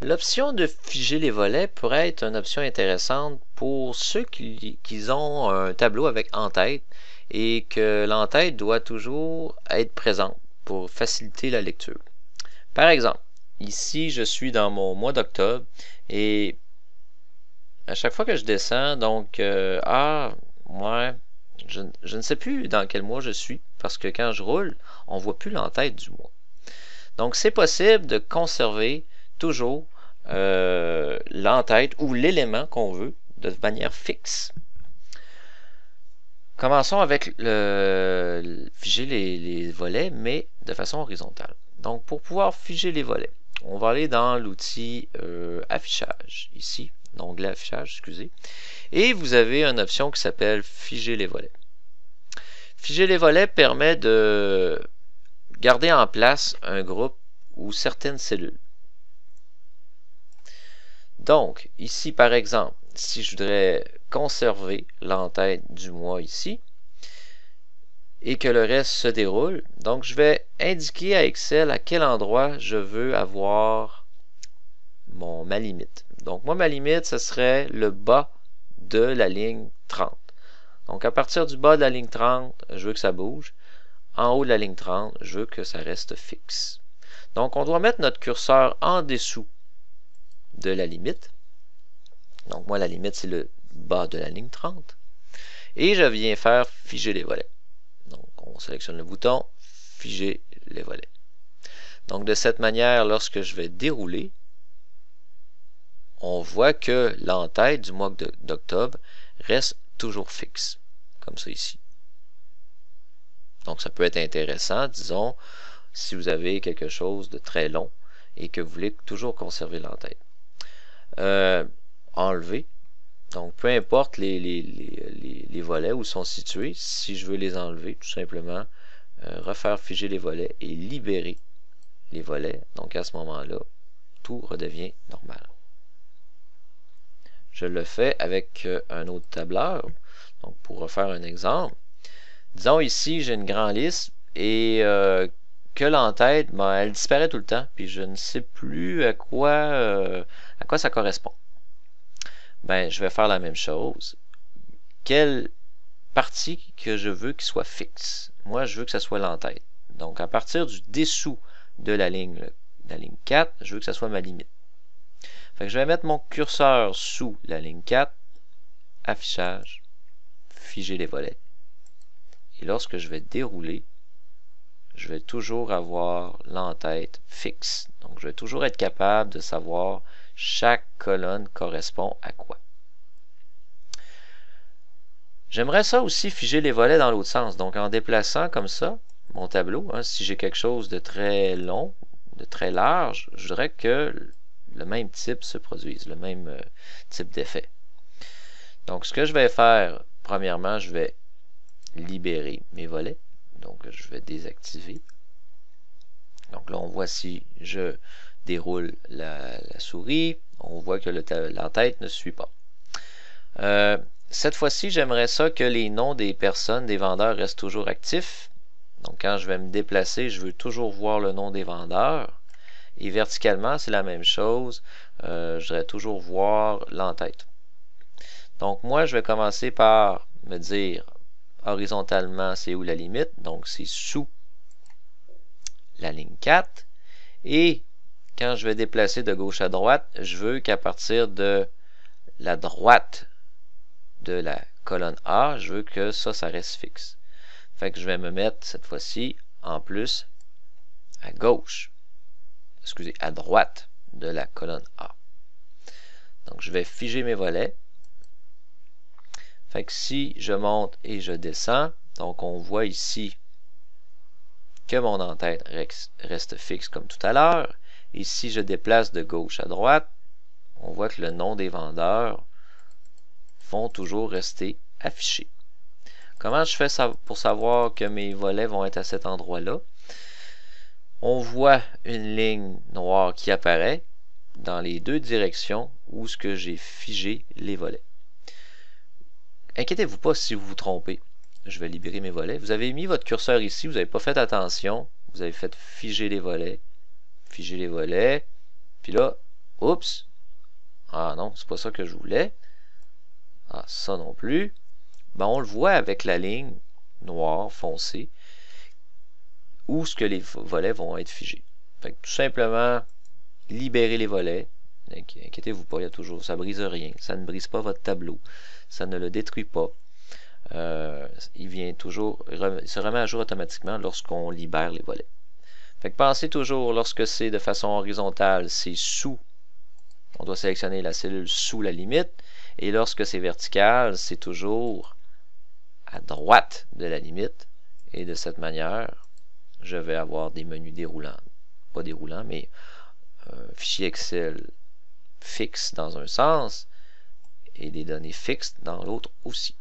L'option de figer les volets pourrait être une option intéressante pour ceux qui ont un tableau avec en-tête et que l'en-tête doit toujours être présente pour faciliter la lecture. Par exemple, ici je suis dans mon mois d'octobre et à chaque fois que je descends, donc ouais, je ne sais plus dans quel mois je suis parce que quand je roule, on ne voit plus l'en-tête du mois. Donc c'est possible de conserver toujours l'en-tête ou l'élément qu'on veut de manière fixe. Commençons avec figer les volets, mais de façon horizontale. Donc pour pouvoir figer les volets, on va aller dans l'outil affichage, ici, l'onglet affichage, excusez, et vous avez une option qui s'appelle figer les volets. Figer les volets permet de garder en place un groupe ou certaines cellules. Donc, ici par exemple, si je voudrais conserver l'en-tête du mois ici, et que le reste se déroule, donc je vais indiquer à Excel à quel endroit je veux avoir ma limite. Donc moi, ma limite, ce serait le bas de la ligne 30. Donc à partir du bas de la ligne 30, je veux que ça bouge. En haut de la ligne 30, je veux que ça reste fixe. Donc on doit mettre notre curseur en dessous de la limite. Donc moi, la limite, c'est le bas de la ligne 30. Et je viens faire figer les volets. Donc on sélectionne le bouton, figer les volets. Donc de cette manière, lorsque je vais dérouler, on voit que l'en-tête du mois d'octobre reste toujours fixe, comme ça ici. Donc ça peut être intéressant, disons, si vous avez quelque chose de très long et que vous voulez toujours conserver l'en-tête. Enlever. Donc peu importe les volets où sont situés, si je veux les enlever, tout simplement, refaire figer les volets et libérer les volets. Donc à ce moment-là, tout redevient normal. Je le fais avec un autre tableur. Donc pour refaire un exemple, disons ici j'ai une grande liste et que l'en-tête, ben, elle disparaît tout le temps, puis je ne sais plus à quoi ça correspond. Ben, je vais faire la même chose. Quelle partie que je veux qu'il soit fixe? Moi, je veux que ça soit l'en-tête. Donc, à partir du dessous de la ligne 4, je veux que ça soit ma limite. Fait que je vais mettre mon curseur sous la ligne 4, affichage, figer les volets. Et lorsque je vais dérouler, je vais toujours avoir l'en-tête fixe. Donc, je vais toujours être capable de savoir chaque colonne correspond à quoi. J'aimerais ça aussi figer les volets dans l'autre sens. Donc, en déplaçant comme ça mon tableau, si j'ai quelque chose de très long, de très large, je voudrais que le même type se produise, le même type d'effet. Donc, ce que je vais faire, premièrement, je vais libérer mes volets. Donc, je vais désactiver. Donc là, on voit si je déroule la souris, on voit que l'en-tête ne suit pas. Cette fois-ci, j'aimerais ça que les noms des personnes, des vendeurs restent toujours actifs. Donc quand je vais me déplacer, je veux toujours voir le nom des vendeurs. Et verticalement, c'est la même chose. Je voudrais toujours voir l'en-tête. Donc moi, je vais commencer par me dire horizontalement, c'est où la limite. Donc c'est sous la ligne 4. Et quand je vais déplacer de gauche à droite, je veux qu'à partir de la droite de la colonne A, je veux que ça reste fixe. Fait que je vais me mettre cette fois-ci en plus à gauche, excusez, à droite de la colonne A. Donc je vais figer mes volets. Fait que si je monte et je descends, donc on voit ici que mon en-tête reste fixe comme tout à l'heure. Et si je déplace de gauche à droite, on voit que le nom des vendeurs vont toujours rester affichés. Comment je fais ça pour savoir que mes volets vont être à cet endroit-là? On voit une ligne noire qui apparaît dans les deux directions où ce que j'ai figé les volets. Inquiétez-vous pas si vous vous trompez. Je vais libérer mes volets. Vous avez mis votre curseur ici, vous n'avez pas fait attention. Vous avez fait figer les volets, puis là, Oups! Ah non, c'est pas ça que je voulais. Ah, ça non plus. Ben, on le voit avec la ligne noire foncée où ce que les volets vont être figés. Fait que tout simplement, libérez les volets. Inquiétez-vous pas, il y a toujours, ça brise rien. Ça ne brise pas votre tableau. Ça ne le détruit pas. Il vient toujours, il se remet à jour automatiquement lorsqu'on libère les volets. Fait que pensez toujours, lorsque c'est de façon horizontale, c'est sous. On doit sélectionner la cellule sous la limite. Et lorsque c'est vertical, c'est toujours à droite de la limite. Et de cette manière, je vais avoir des menus déroulants. Pas déroulants, mais un fichier Excel fixe dans un sens et des données fixes dans l'autre aussi.